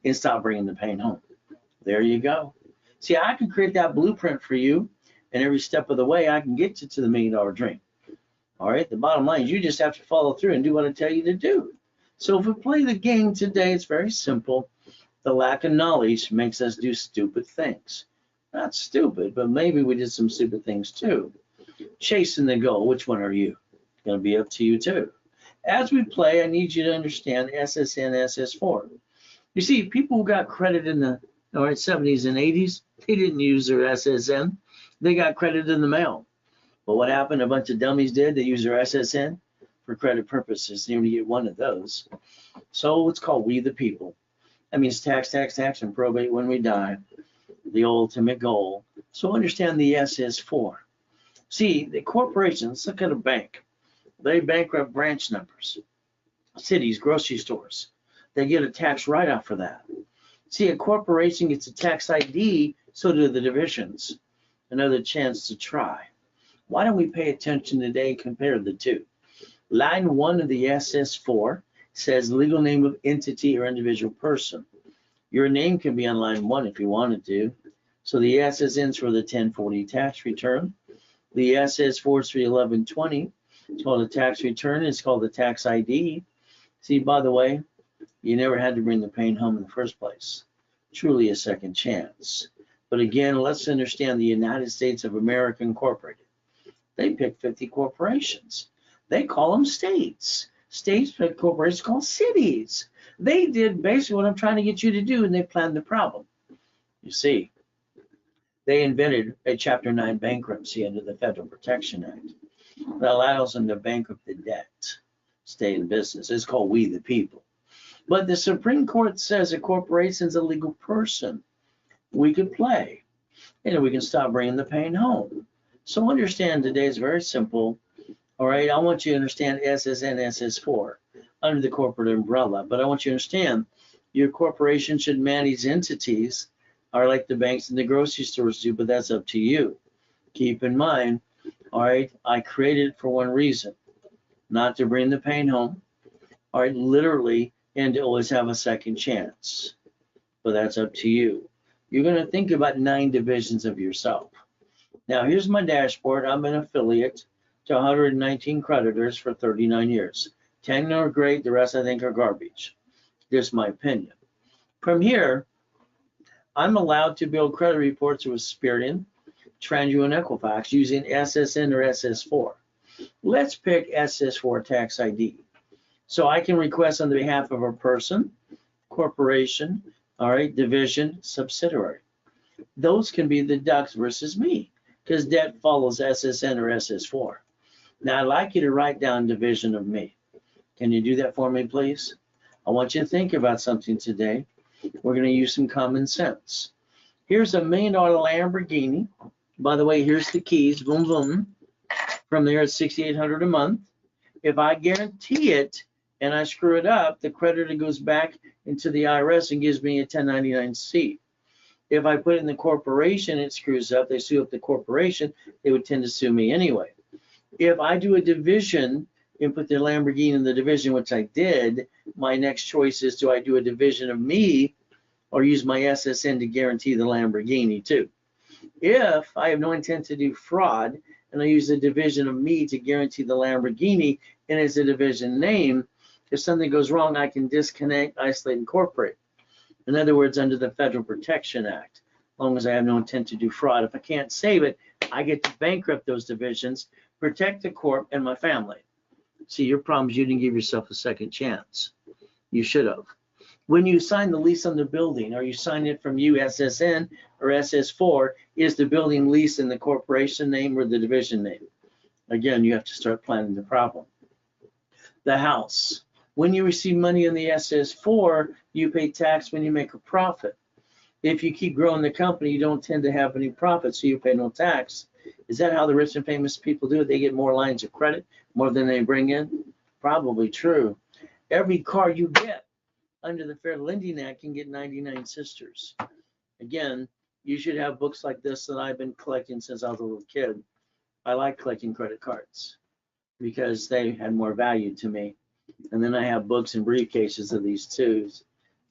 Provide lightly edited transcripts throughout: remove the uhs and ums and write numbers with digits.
and stop bringing the pain home. There you go. See, I can create that blueprint for you, and every step of the way, I can get you to the $1 million dream. All right, the bottom line is you just have to follow through and do what I tell you to do. So if we play the game today, it's very simple. The lack of knowledge makes us do stupid things. Not stupid, but maybe we did some stupid things too. Chasing the goal, which one are you? It's going to be up to you too. As we play, I need you to understand SSN, SS4. You see, people who got credit in the 70s and 80s, they didn't use their SSN. They got credit in the mail. But what happened? A bunch of dummies did. They used their SSN for credit purposes. They only get one of those. So it's called We the People. That means tax, and probate when we die. The ultimate goal. So understand the SS4. See, the corporations, look at a bank. They bankrupt branch numbers. Cities, grocery stores. They get a tax write-off for that. See, a corporation gets a tax ID, so do the divisions. Another chance to try. Why don't we pay attention today and compare the two? Line 1 of the SS4 says legal name of entity or individual person. Your name can be on line 1 if you wanted to. So the SSN is for the 1040 tax return. The SS4 is for 1120. It's called a tax return. It's called the tax ID. See, by the way, you never had to bring the pain home in the first place. Truly a second chance. But again, let's understand the United States of America Incorporated. They pick 50 corporations. They call them states. States pick corporations called cities. They did basically what I'm trying to get you to do, and they planned the problem. You see, they invented a Chapter 9 bankruptcy under the Federal Protection Act that allows them to bankrupt the debt, stay in business. It's called We the People. But the Supreme Court says a corporation is a legal person. We could play, and we can stop bringing the pain home. So understand today is very simple. All right, I want you to understand SSN, SS4 under the corporate umbrella, but I want you to understand your corporation should manage entities are like the banks and the grocery stores do, but that's up to you. Keep in mind, all right, I created it for one reason, not to bring the pain home, all right, literally, and to always have a second chance, but that's up to you. You're going to think about 9 divisions of yourself. Now, here's my dashboard. I'm an affiliate to 119 creditors for 39 years. 10 are great, the rest I think are garbage. Just my opinion. From here, I'm allowed to build credit reports with Experian, TransUnion, and Equifax using SSN or SS4. Let's pick SS4 tax ID. So I can request on the behalf of a person, corporation, all right, division, subsidiary. Those can be the ducks versus me, because debt follows SSN or SS4. Now, I'd like you to write down division of me. Can you do that for me, please? I want you to think about something today. We're going to use some common sense. Here's a $1 million Lamborghini. By the way, here's the keys. Boom, boom. From there, it's $6,800 a month. If I guarantee it and I screw it up, the creditor goes back into the IRS and gives me a 1099-C. If I put it in the corporation, it screws up. They sue up the corporation. They would tend to sue me anyway. If I do a division and put the Lamborghini in the division, which I did, my next choice is, do I do a division of me or use my SSN to guarantee the Lamborghini too? If I have no intent to do fraud and I use a division of me to guarantee the Lamborghini and it's a division name, if something goes wrong, I can disconnect, isolate, incorporate. In other words, under the Federal Protection Act, as long as I have no intent to do fraud. If I can't save it, I get to bankrupt those divisions, protect the corp and my family. See, your problem is you didn't give yourself a second chance. You should have. When you sign the lease on the building, are you signing it from you, SSN or SS4? Is the building leased in the corporation name or the division name? Again, you have to start planning the problem. The house. When you receive money in the SS4, you pay tax when you make a profit. If you keep growing the company, you don't tend to have any profit, so you pay no tax. Is that how the rich and famous people do it? They get more lines of credit, more than they bring in? Probably true. Every car you get under the Fair Lending Act can get 99 sisters. Again, you should have books like this that I've been collecting since I was a little kid. I like collecting credit cards because they had more value to me. And then I have books and briefcases of these too.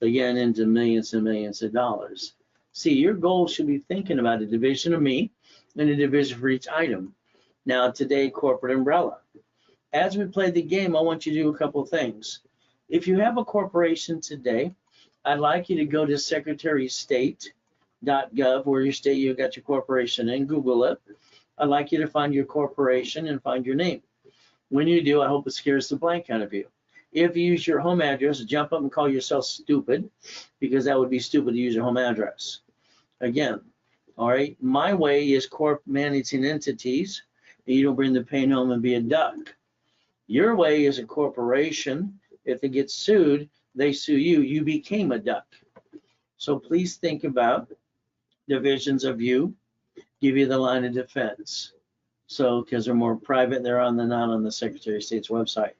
again, into millions and millions of dollars. See, your goal should be thinking about a division of me and a division for each item. Now, today, corporate umbrella. As we play the game, I want you to do a couple of things. If you have a corporation today, I'd like you to go to secretarystate.gov, where your state you got your corporation in, Google it. I'd like you to find your corporation and find your name. When you do, I hope it scares the blank out of you. If you use your home address, jump up and call yourself stupid, because that would be stupid to use your home address. Again, all right, my way is corp managing entities, and you don't bring the pain home and be a duck. Your way is a corporation. If it gets sued, they sue you. You became a duck. So please think about divisions of you, give you the line of defense. So, because they're more private, they're on the not on the Secretary of State's website.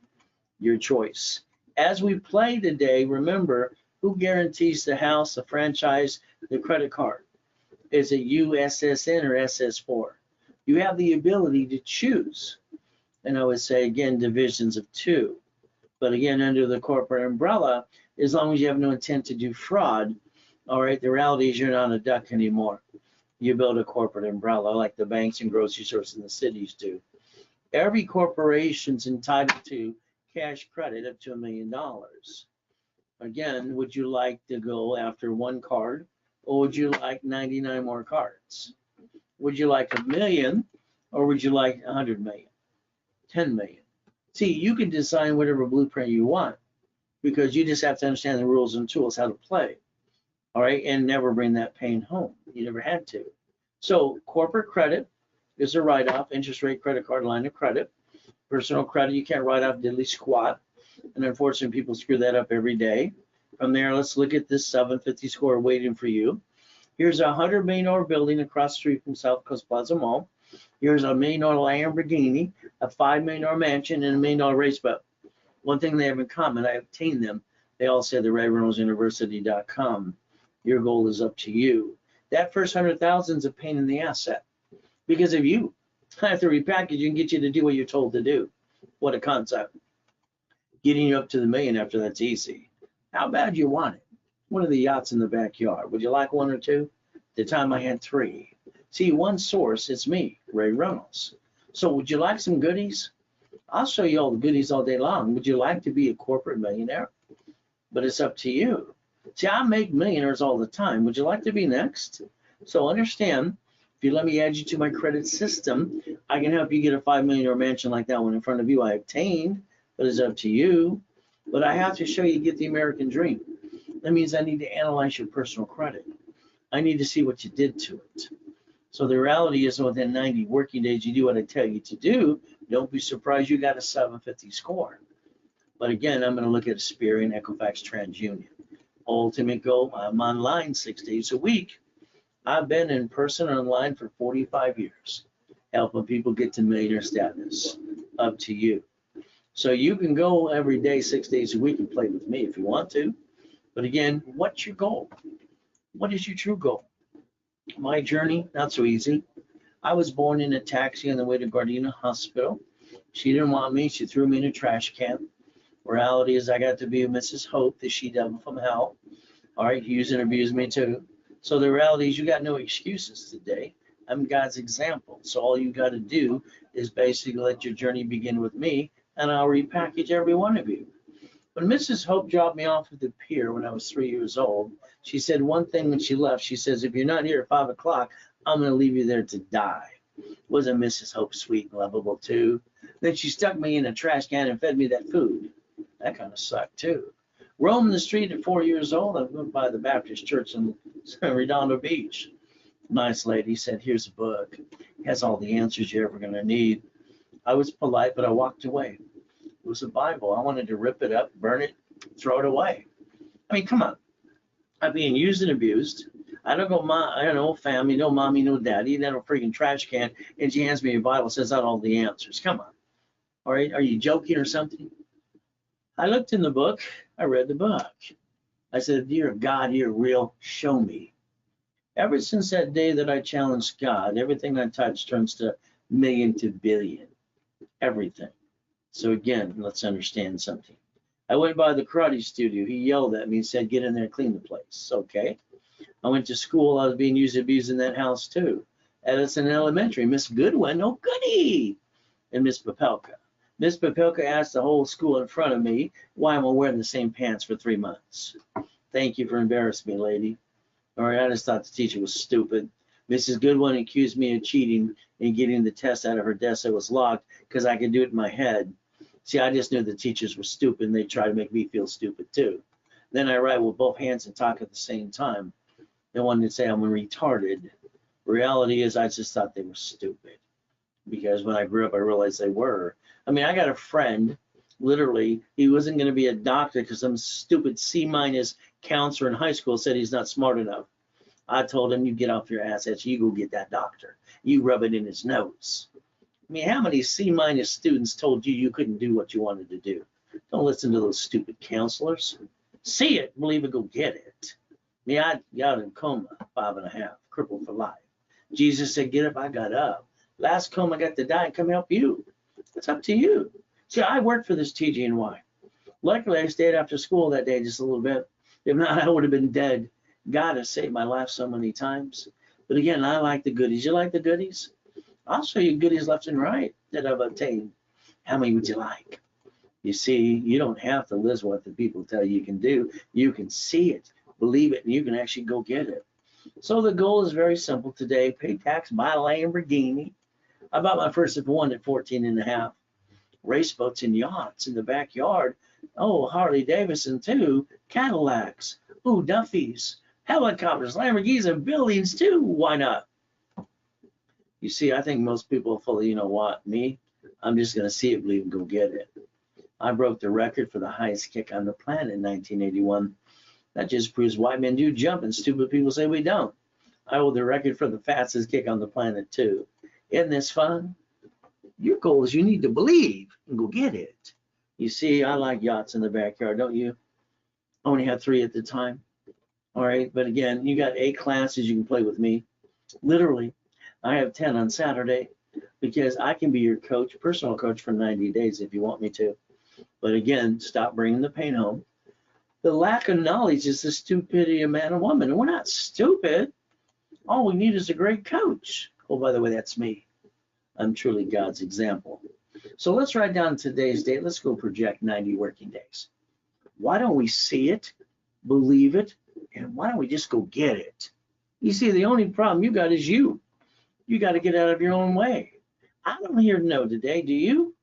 Your choice. As we play today, remember, who guarantees the house, the franchise, the credit card? Is it you, SSN, or SS4? You have the ability to choose. And I would say, again, divisions of two. But again, under the corporate umbrella, as long as you have no intent to do fraud, all right, the reality is you're not a duck anymore. You build a corporate umbrella like the banks and grocery stores in the cities do. Every corporation's entitled to cash credit up to $1 million. Again, would you like to go after one card, or would you like 99 more cards? Would you like 1 million, or would you like 100 million, 10 million? See, you can design whatever blueprint you want, because you just have to understand the rules and tools how to play. All right, and never bring that pain home. You never had to. So corporate credit is a write-off, interest rate, credit card, line of credit. Personal credit, you can't write off diddly squat. And unfortunately, people screw that up every day. From there, let's look at this 750 score waiting for you. Here's a $100 million building across the street from South Coast Plaza Mall. Here's a $1 million Lamborghini, a $5 million mansion, and a $1 million race boat. One thing they have in common, I obtained them. They all say the Ray Reynolds University.com. Your goal is up to you. That first 100,000 is a pain in the asset because of you. I have to repackage and get you to do what you're told to do. What a concept. Getting you up to the $1 million after that's easy. How bad do you want it? One of the yachts in the backyard. Would you like one or two? At the time I had 3. See, one source, it's me, Ray Reynolds. So would you like some goodies? I'll show you all the goodies all day long. Would you like to be a corporate millionaire? But it's up to you. See, I make millionaires all the time. Would you like to be next? So understand, if you let me add you to my credit system, I can help you get a $5 million mansion like that one in front of you I obtained, but it's up to you. But I have to show you get the American dream. That means I need to analyze your personal credit. I need to see what you did to it. So the reality is within 90 working days, you do what I tell you to do. Don't be surprised you got a 750 score. But again, I'm going to look at Experian, Equifax, TransUnion. Ultimate goal, I'm online 6 days a week. I've been in person and online for 45 years, helping people get to millionaire status. Up to you. So you can go every day, 6 days a week and play with me if you want to. But again, what's your goal? What is your true goal? My journey, not so easy. I was born in a taxi on the way to Gardena Hospital. She didn't want me. She threw me in a trash can. Reality is I got to be Mrs. Hope, the she-devil from hell. All right, use and abuse me too. So the reality is you got no excuses today. I'm God's example. So all you got to do is basically let your journey begin with me, and I'll repackage every one of you. When Mrs. Hope dropped me off at the pier when I was 3 years old, she said one thing when she left. She says, if you're not here at 5 o'clock, I'm going to leave you there to die. Wasn't Mrs. Hope sweet and lovable too? Then she stuck me in a trash can and fed me that food. That kind of sucked too. Roaming the street at 4 years old, I went by the Baptist church in Redondo Beach. Nice lady said, here's a book. It has all the answers you're ever going to need. I was polite, but I walked away. It was a Bible. I wanted to rip it up, burn it, throw it away. I mean, come on. I'm being used and abused. I don't go, I don't know, family, no mommy, no daddy, then a freaking trash can, and she hands me a Bible, says out all the answers. Come on. All right, are you joking or something? I looked in the book. I read the book. I said, dear God, you're real. Show me. Ever since that day that I challenged God, everything I touch turns to million to billion. Everything. So again, let's understand something. I went by the karate studio. He yelled at me and said, get in there and clean the place. Okay. I went to school. I was being used and abused in that house too. Edison Elementary, Miss Goodwin, oh goody, and Miss Papelka. Miss Papelka asked the whole school in front of me why am I wearing the same pants for 3 months. Thank you for embarrassing me, lady. All right, I just thought the teacher was stupid. Mrs. Goodwin accused me of cheating and getting the test out of her desk that was locked because I could do it in my head. See, I just knew the teachers were stupid and they tried to make me feel stupid too. Then I write with both hands and talk at the same time. They wanted to say I'm retarded. Reality is I just thought they were stupid because when I grew up, I realized they were. I mean, I got a friend, literally, he wasn't going to be a doctor because some stupid C- counselor in high school said he's not smart enough. I told him, you get off your assets, you go get that doctor. You rub it in his nose. I mean, how many C- students told you you couldn't do what you wanted to do? Don't listen to those stupid counselors. See it, believe it, go get it. Me, I got in coma, 5.5, crippled for life. Jesus said, get up, I got up. Last coma, I got to die and come help you. It's up to you. See, I worked for this TG&Y. Luckily, I stayed after school that day just a little bit. If not, I would have been dead. God has saved my life so many times. But again, I like the goodies. You like the goodies? I'll show you goodies left and right that I've obtained. How many would you like? You see, you don't have to listen to what the people tell you can do. You can see it, believe it, and you can actually go get it. So the goal is very simple today. Pay tax, buy a Lamborghini. I bought my first one at 14.5. Race boats and yachts in the backyard. Oh, Harley Davidson too. Cadillacs. Ooh, Duffys. Helicopters, Lamborghinis, and buildings too. Why not? You see, I think most people are full of, you know what, me, I'm just going to see it, believe, and go get it. I broke the record for the highest kick on the planet in 1981. That just proves white men do jump and stupid people say we don't. I hold the record for the fastest kick on the planet too. Isn't this fun? Your goal is you need to believe and go get it. You see, I like yachts in the backyard, don't you? I only had 3 at the time. All right, but again, you got 8 classes you can play with me. Literally, I have 10 on Saturday because I can be your coach, personal coach for 90 days if you want me to. But again, stop bringing the pain home. The lack of knowledge is the stupidity of man and woman. And we're not stupid. All we need is a great coach. Oh, by the way, that's me. I'm truly God's example. So let's write down today's date. Let's go project 90 working days. Why don't we see it, believe it, and why don't we just go get it? You see, the only problem you got is you. You got to get out of your own way. I don't hear no today, do you?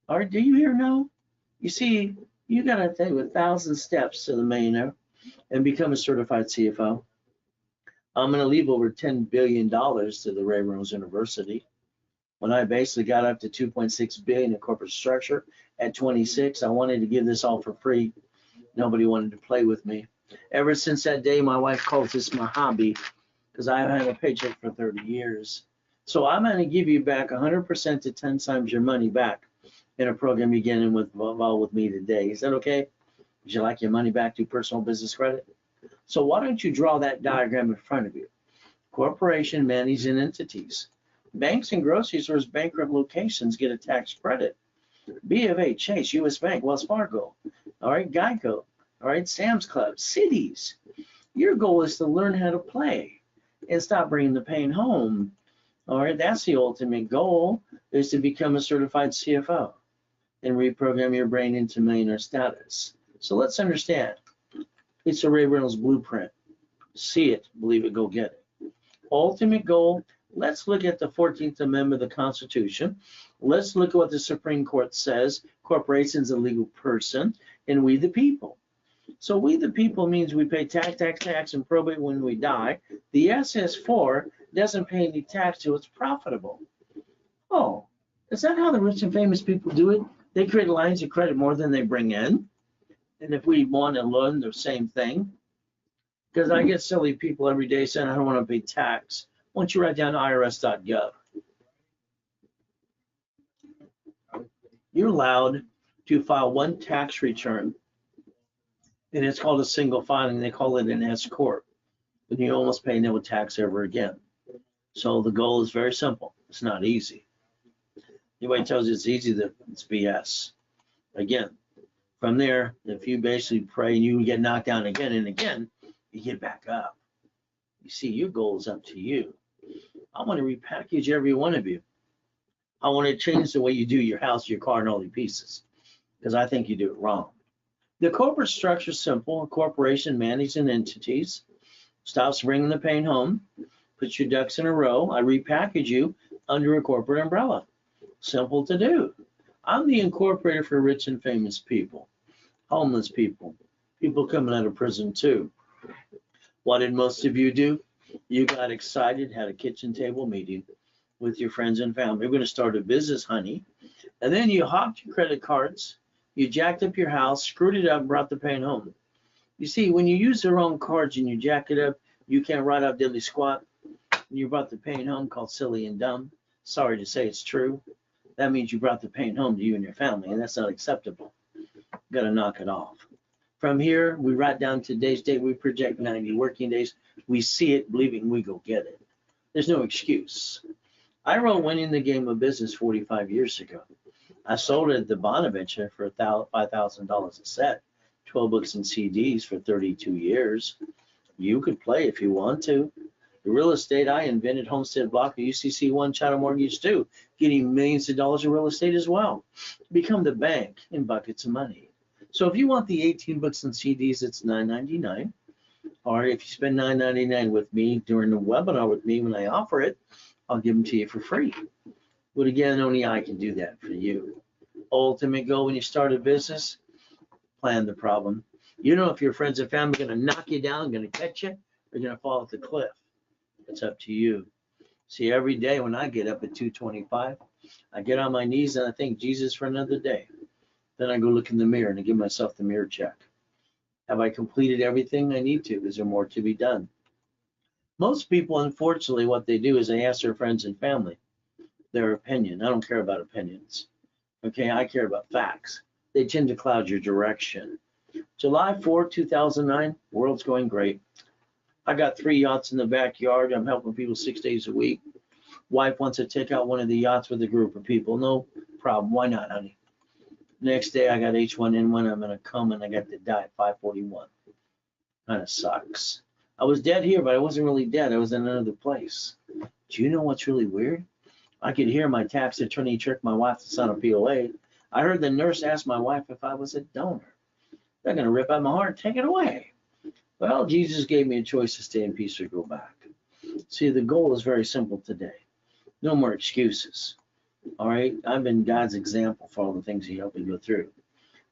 Or do you hear no? You see, you got to take 1,000 steps to the millionaire and become a certified CFO. I'm going to leave over $10 billion to the Ray Reynolds University. When I basically got up to 2.6 billion in corporate structure at 26, I wanted to give this all for free. Nobody wanted to play with me. Ever since that day, my wife calls this my hobby because I've had a paycheck for 30 years. So I'm going to give you back 100% to 10 times your money back in a program beginning with involved with me today. Is that okay? Would you like your money back through personal business credit? So why don't you draw that diagram in front of you? Corporation managing entities. Banks and grocery stores, bankrupt locations get a tax credit. B of A, Chase, U.S. Bank, Wells Fargo, all right, Geico, all right, Sam's Club, cities. Your goal is to learn how to play and stop bringing the pain home. All right, that's the ultimate goal, is to become a certified CFO and reprogram your brain into millionaire status. So let's understand. It's a Ray Reynolds blueprint. See it, believe it, go get it. Ultimate goal, let's look at the 14th Amendment of the Constitution. Let's look at what the Supreme Court says. Corporation's a legal person, and we the people. So we the people means we pay tax, and probate when we die. The SS4 doesn't pay any tax till it's profitable. Oh, is that how the rich and famous people do it? They create lines of credit more than they bring in. And if we want to learn the same thing, because I get silly people every day saying, I don't want to pay tax. Why don't you write down irs.gov? You're allowed to file one tax return, and it's called a single filing. They call it an S corp, and you almost pay no tax ever again. So the goal is very simple. It's not easy. Anybody tells you it's easy, that it's BS. Again, From there, if you basically pray and you get knocked down again and again, you get back up. You see, your goal is up to you. I want to repackage every one of you. I want to change the way you do your house, your car, and all your pieces, because I think you do it wrong. The corporate structure is simple. A corporation managing entities stops bringing the pain home, puts your ducks in a row. I repackage you under a corporate umbrella. Simple to do. I'm the incorporator for rich and famous people, homeless people, people coming out of prison too. What did most of you do? You got excited, had a kitchen table meeting with your friends and family. We're going to start a business, honey. And then you hopped your credit cards, you jacked up your house, screwed it up, and brought the pain home. You see, when you use the wrong cards and you jack it up, you can't write out diddly squat. And you brought the pain home, called silly and dumb. Sorry to say it's true. That means you brought the pain home to you and your family, and that's not acceptable. Got to knock it off. From here, we write down today's date. We project 90 working days. We see it, believing we go get it. There's no excuse. I wrote Winning the Game of Business 45 years ago. I sold it at the Bonaventure for $5,000 a set, 12 books and CDs for 32 years. You could play if you want to. The real estate, I invented Homestead Block, UCC One, Chattel Mortgage too, getting millions of dollars in real estate as well. Become the bank in buckets of money. So if you want the 18 books and CDs, it's $9.99. Or if you spend $9.99 with me during the webinar with me when I offer it, I'll give them to you for free. But again, only I can do that for you. Ultimate goal when you start a business, plan the problem. You know if your friends and family are going to knock you down, going to catch you, or going to fall off the cliff. It's up to you. See, every day when I get up at 2:25, I get on my knees and I thank Jesus for another day. Then I go look in the mirror and I give myself the mirror check. Have I completed everything I need to? Is there more to be done? Most people, unfortunately, what they do is they ask their friends and family their opinion. I don't care about opinions. Okay, I care about facts. They tend to cloud your direction. July 4, 2009, world's going great. I got 3 yachts in the backyard. I'm helping people 6 days a week. Wife wants to take out one of the yachts with a group of people. No problem. Why not, honey? Next day, I got H1N1. I'm going to come and I got to die at 5:41. Kind of sucks. I was dead here, but I wasn't really dead. I was in another place. Do you know what's really weird? I could hear my tax attorney trick my wife to sign a POA. I heard the nurse ask my wife if I was a donor. They're going to rip out my heart. Take it away. Well, Jesus gave me a choice to stay in peace or go back. See, the goal is very simple today. No more excuses. All right? I've been God's example for all the things he helped me go through.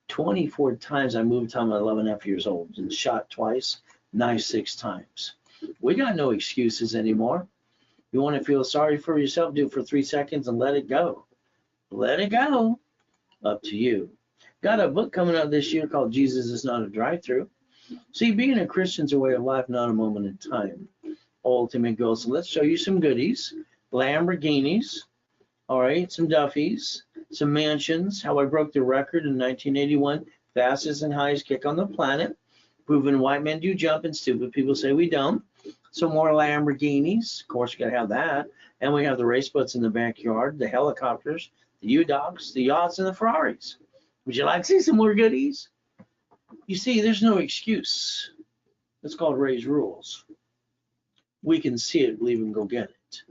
24 times I moved till I'm 11.5 years old and shot twice, knifed 6 times. We got no excuses anymore. You want to feel sorry for yourself, do it for 3 seconds and let it go. Let it go. Up to you. Got a book coming out this year called Jesus is Not a Drive-Thru. See, being a Christian's a way of life, not a moment in time. Ultimate goal. So let's show you some goodies. Lamborghinis, all right, some Duffys, some mansions, how I broke the record in 1981, fastest and highest kick on the planet, proven white men do jump and stupid people say we don't. Some more Lamborghinis, of course you gotta have that, and we have the race boats in the backyard, the helicopters, the U-Dogs, the yachts, and the Ferraris. Would you like to see some more goodies? You see, there's no excuse. It's called Ray's Rules. We can see it, believe and go get it.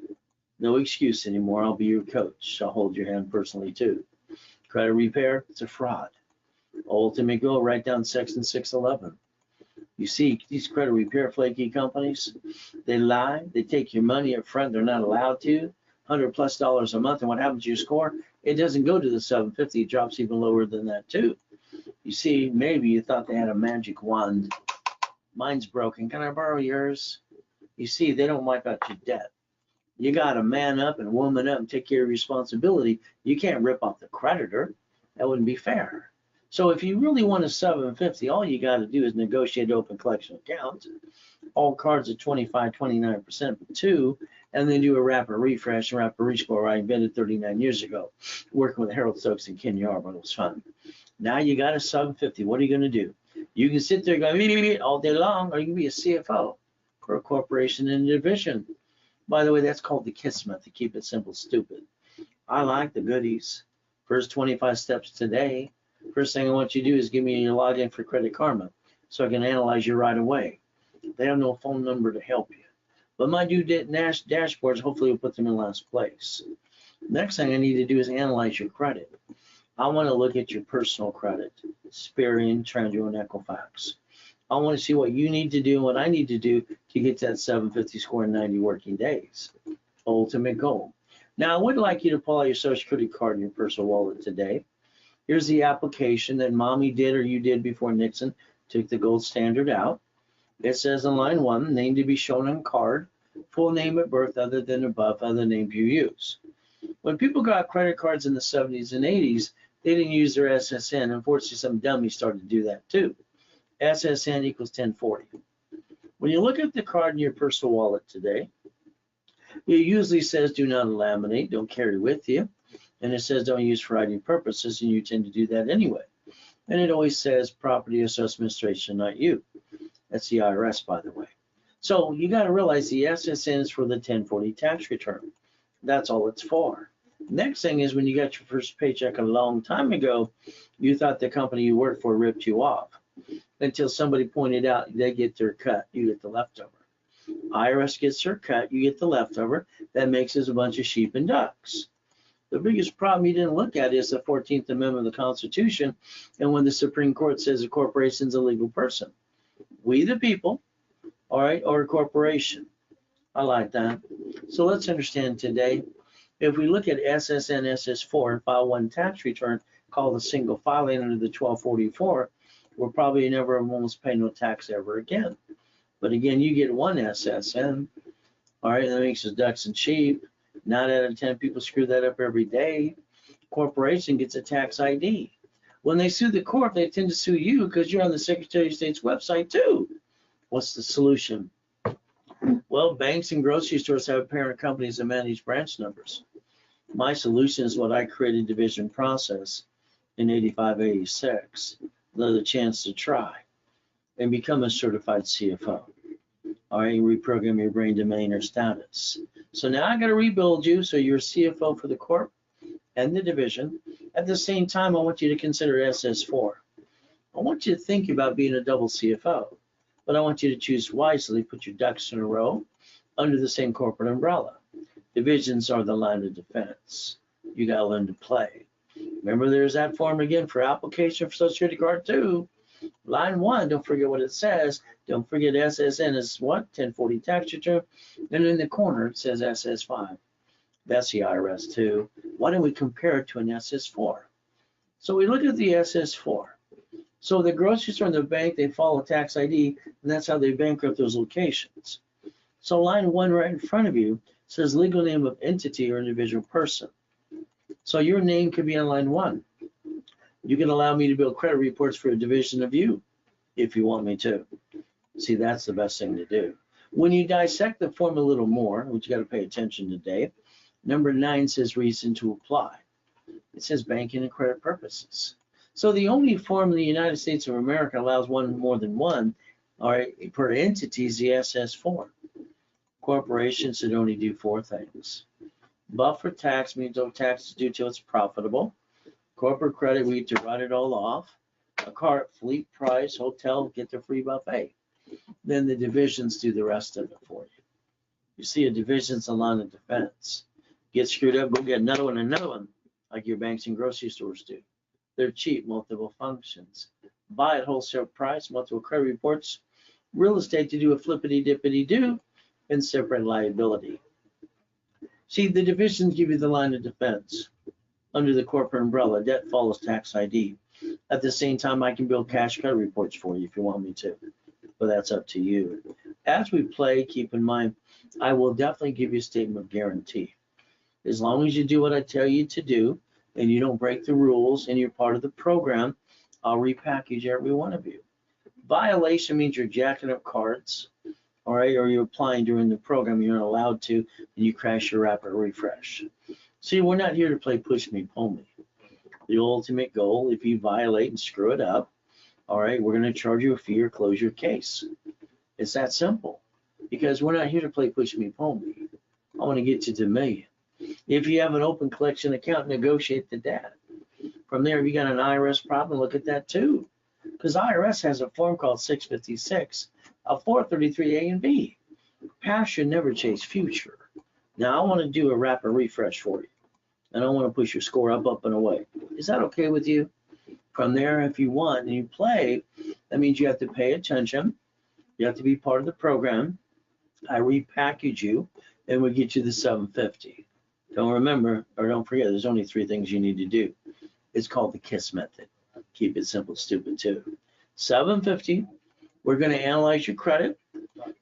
No excuse anymore. I'll be your coach. I'll hold your hand personally too. Credit repair, it's a fraud. Ultimate goal, write down section 611. You see, these credit repair flaky companies, they lie, they take your money up front, they're not allowed to, $100+ a month, and what happens to your score? It doesn't go to the 750, it drops even lower than that too. You see, maybe you thought they had a magic wand. Mine's broken, can I borrow yours? You see, they don't wipe out your debt. You got to man up and woman up and take care of your responsibility. You can't rip off the creditor. That wouldn't be fair. So if you really want a 750, all you got to do is negotiate open collection accounts. All cards at 25, 29% for 2, and then do a rapid refresh and rapid rescore I invented 39 years ago, working with Harold Stokes and Ken Yarber. It was fun. Now you got a 750. What are you going to do? You can sit there going all day long, or you can be a CFO for a corporation in a division. By the way, that's called the KISS method. Keep it simple, stupid. I like the goodies. First 25 steps today. First thing I want you to do is give me your login for Credit Karma so I can analyze you right away. They have no phone number to help you. But my due dashboards, hopefully will put them in last place. Next thing I need to do is analyze your credit. I want to look at your personal credit, Experian, Trendure, and Equifax. I want to see what you need to do and what I need to do to get that 750 score in 90 working days. Ultimate goal. Now, I would like you to pull out your Social Security card in your personal wallet today. Here's the application that mommy did or you did before Nixon took the gold standard out. It says in line 1, name to be shown on card, full name at birth other than above, other names you use. When people got credit cards in the 70s and 80s, they didn't use their SSN. Unfortunately, some dummies started to do that too. SSN equals 1040. When you look at the card in your personal wallet today, it usually says do not laminate, don't carry with you. And it says don't use for ID purposes, and you tend to do that anyway. And it always says property or social administration, not you. That's the IRS, by the way. So you got to realize the SSN is for the 1040 tax return. That's all it's for. Next thing is when you got your first paycheck a long time ago, you thought the company you worked for ripped you off until somebody pointed out they get their cut, you get the leftover. IRS gets their cut, you get the leftover. That makes us a bunch of sheep and ducks. The biggest problem you didn't look at is the 14th Amendment of the Constitution, and when the Supreme Court says a corporation is a legal person. We the people, all right, or a corporation. I like that. So let's understand today, if we look at SSN, SS4 and file one tax return called a single filing under the 1244, we'll probably never almost pay no tax ever again. But again, you get one SSN, all right, that makes us ducks and sheep. 9 out of 10 people screw that up every day. Corporation gets a tax ID. When they sue the corp, they tend to sue you because you're on the Secretary of State's website too. What's the solution? Well, banks and grocery stores have parent companies that manage branch numbers. My solution is what I created, division process in 85, 86. Another chance to try and become a certified CFO. All right, reprogram your brain domain or status. So now I got to rebuild you so you're a CFO for the corp and the division. At the same time, I want you to consider SS4. I want you to think about being a double CFO, but I want you to choose wisely, put your ducks in a row under the same corporate umbrella. Divisions are the line of defense. You got to learn to play. Remember, there's that form again for application for Social Security card 2. Line 1, don't forget what it says. Don't forget SSN is what? 1040 tax return. And in the corner, it says SS5. That's the IRS too. Why don't we compare it to an SS4? So we look at the SS4. So the grocery store and the bank, they follow tax ID, and that's how they bankrupt those locations. So line 1 right in front of you says legal name of entity or individual person. So your name could be on line 1. You can allow me to build credit reports for a division of you if you want me to. See, that's the best thing to do. When you dissect the form a little more, which you got to pay attention today, number 9 says reason to apply. It says banking and credit purposes. So the only form in the United States of America allows one more than one, all right, per entity is the SS form. Corporations should only do 4 things. Buffer tax means no tax is due till it's profitable. Corporate credit, we get to write it all off. A car, fleet price, hotel, get the free buffet. Then the divisions do the rest of it for you. You see, a division's a line of defense. Get screwed up, go get another one, like your banks and grocery stores do. They're cheap, multiple functions. Buy at wholesale price, multiple credit reports. Real estate to do a flippity-dippity-do, and separate liability. See, the divisions give you the line of defense. Under the corporate umbrella, debt follows tax ID. At the same time, I can build cash credit reports for you if you want me to, but that's up to you. As we play, keep in mind, I will definitely give you a statement of guarantee. As long as you do what I tell you to do, and you don't break the rules, and you're part of the program, I'll repackage every one of you. Violation means you're jacking up cards, all right, or you're applying during the program, you're not allowed to, and you crash your rapid refresh. See, we're not here to play push me, pull me. The ultimate goal, if you violate and screw it up, all right, we're going to charge you a fee or close your case. It's that simple, because we're not here to play push me, pull me. I want to get you to $1 million. If you have an open collection account, negotiate the debt. From there, if you got an IRS problem, look at that too. Because IRS has a form called 656 of 433 A and B. Past should never chase future. Now, I want to do a rapid refresh for you. And I want to push your score up, and away. Is that okay with you? From there, if you want and you play, that means you have to pay attention. You have to be part of the program. I repackage you, and we get you the 750. Don't remember, or don't forget, there's only 3 things you need to do. It's called the KISS method. Keep it simple, stupid too. 750, we're going to analyze your credit.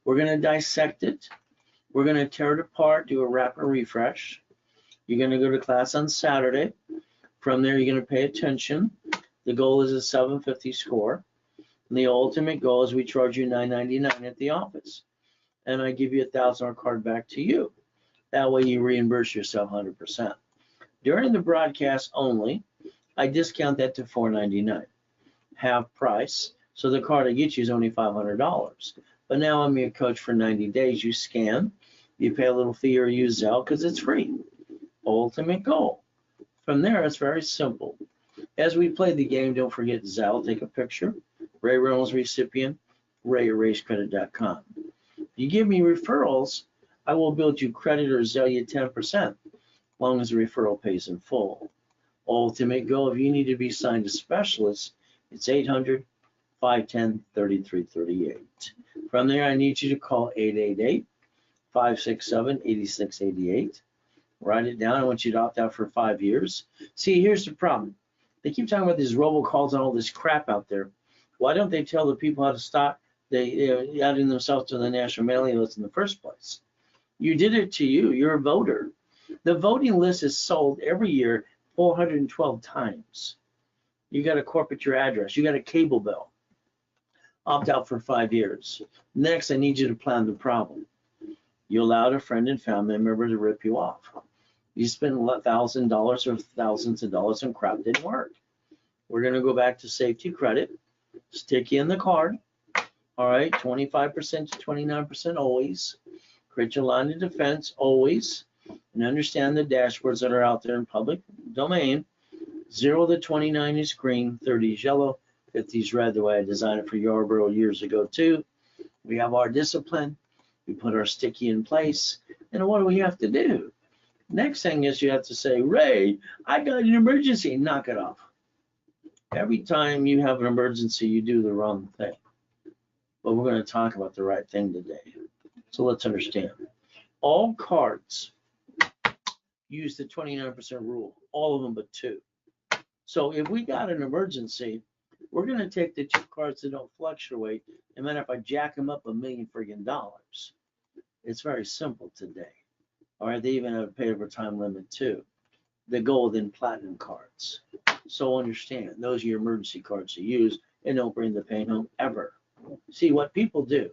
We're going to dissect it. We're going to tear it apart, do a rapid refresh. You're going to go to class on Saturday. From there, you're going to pay attention. The goal is a 750 score. And the ultimate goal is we charge you $9.99 at the office. And I give you a $1,000 card back to you. That way you reimburse yourself 100%. During the broadcast only, I discount that to $4.99, half price. So the card I get you is only $500. But now I'm your coach for 90 days. You scan, you pay a little fee or use Zelle because it's free. Ultimate goal. From there, it's very simple. As we play the game, don't forget Zelle, take a picture. Ray Reynolds recipient, ray@racecredit.com. You give me referrals, I will build you credit or Zelle you 10%, as long as the referral pays in full. Ultimate goal, if you need to be assigned to specialists, it's 800-510-3338. From there, I need you to call 888-567-8688. Write it down. I want you to opt out for 5 years. See, here's the problem. They keep talking about these robocalls and all this crap out there. Why don't they tell the people how to stop adding themselves to the national mailing list in the first place? You did it to you. You're a voter. The voting list is sold every year 412 times. You got to corporate your address. You got a cable bill. Opt out for 5 years. Next, I need you to plan the problem. You allowed a friend and family member to rip you off. You spent $1,000 or thousands of dollars and crap didn't work. We're going to go back to safety credit. Stick you in the card. All right, 25% to 29% always. Create your line of defense always. And understand the dashboards that are out there in public domain. 0 to 29 is green, 30 is yellow, 50 is red, the way I designed it for Yarborough years ago too. We have our discipline. We put our sticky in place. And what do we have to do? Next thing is you have to say, Ray, I got an emergency. Knock it off. Every time you have an emergency, you do the wrong thing. But we're going to talk about the right thing today. So let's understand. All cards use the 29% rule, all of them but 2. So if we got an emergency, we're going to take the 2 cards that don't fluctuate, and then if I jack them up $1 million friggin' dollars. It's very simple today. All right, they even have a pay over time limit too. The gold and platinum cards. So understand, those are your emergency cards to use and don't bring the pain home ever. See what people do.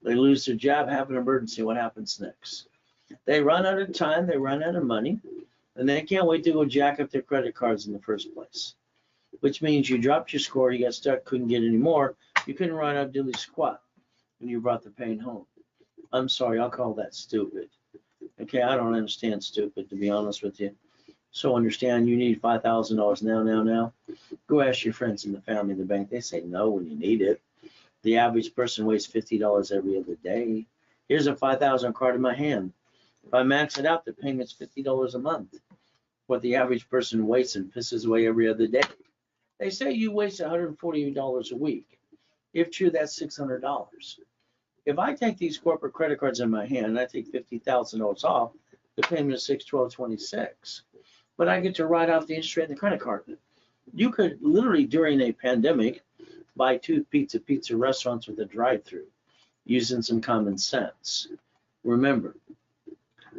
They lose their job, have an emergency, what happens next? They run out of time, they run out of money, and they can't wait to go jack up their credit cards in the first place. Which means you dropped your score, you got stuck, couldn't get any more, you couldn't run out diddly squat when you brought the pain home. I'm sorry, I'll call that stupid. Okay, I don't understand stupid, to be honest with you. So understand you need $5,000 now. Go ask your friends in the family in the bank. They say no when you need it. The average person wastes $50 every other day. Here's a $5,000 card in my hand. If I max it out, the payment's $50 a month. What the average person wastes and pisses away every other day. They say you waste $140 a week. If true, that's $600. If I take these corporate credit cards in my hand and I take $50,000 off, the payment is $612.26. But I get to write off the interest rate in the credit card. You could literally, during a pandemic, buy 2 pizza restaurants with a drive-through using some common sense. Remember,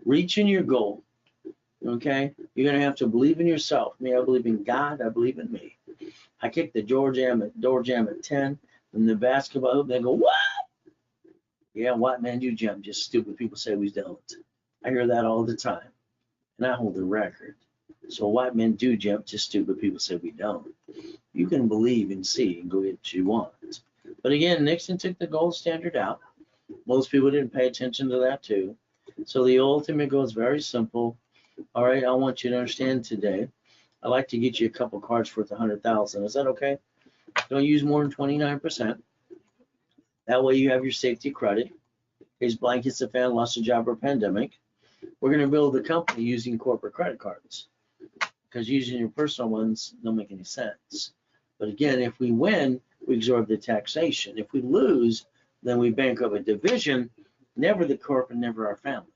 reaching your goal, okay? You're going to have to believe in yourself. Me, I believe in God. I believe in me. I kick the door jam at 10, and the basketball hoop, they go, what? Yeah, white man, you jump. Just stupid people say we don't. I hear that all the time, and I hold the record. So white men do jump, just stupid people say we don't. You can believe and see and go get what you want. But again, Nixon took the gold standard out. Most people didn't pay attention to that too. So the ultimate goal is very simple. All right, I want you to understand today. I'd like to get you a couple cards worth 100,000. Is that okay? Don't use more than 29%. That way you have your safety credit. In case blankets the fan, lost a job, or pandemic. We're going to build the company using corporate credit cards, because using your personal ones don't make any sense. But again, if we win, we absorb the taxation. If we lose, then we bankrupt a division, never the corp and never our family.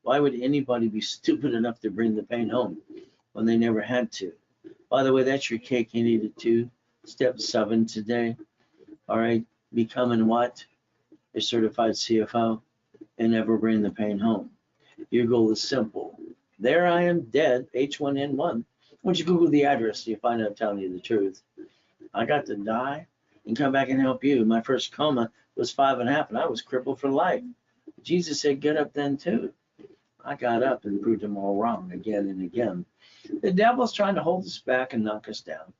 Why would anybody be stupid enough to bring the pain home when they never had to? By the way, that's your cake you needed to. Step 7 today. All right, becoming what? A certified CFO, and never bring the pain home. Your goal is simple. There I am dead, H1N1. Once you Google the address, you find out I'm telling you the truth. I got to die and come back and help you. My first coma was 5.5, and I was crippled for life. Jesus said, get up then too. I got up and proved them all wrong again and again. The devil's trying to hold us back and knock us down.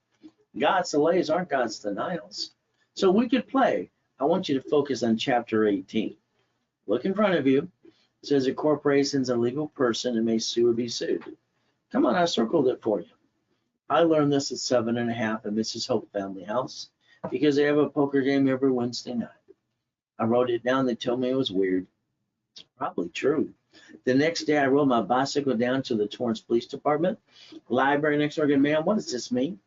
God's delays aren't God's denials. So we could play. I want you to focus on chapter 18. Look in front of you. It says a corporation is a legal person and may sue or be sued. Come on, I circled it for you. I learned this at 7.5 at Mrs. Hope Family House because they have a poker game every Wednesday night. I wrote it down. They told me it was weird. It's probably true. The next day, I rode my bicycle down to the Torrance Police Department, library next door. Man, what does this mean?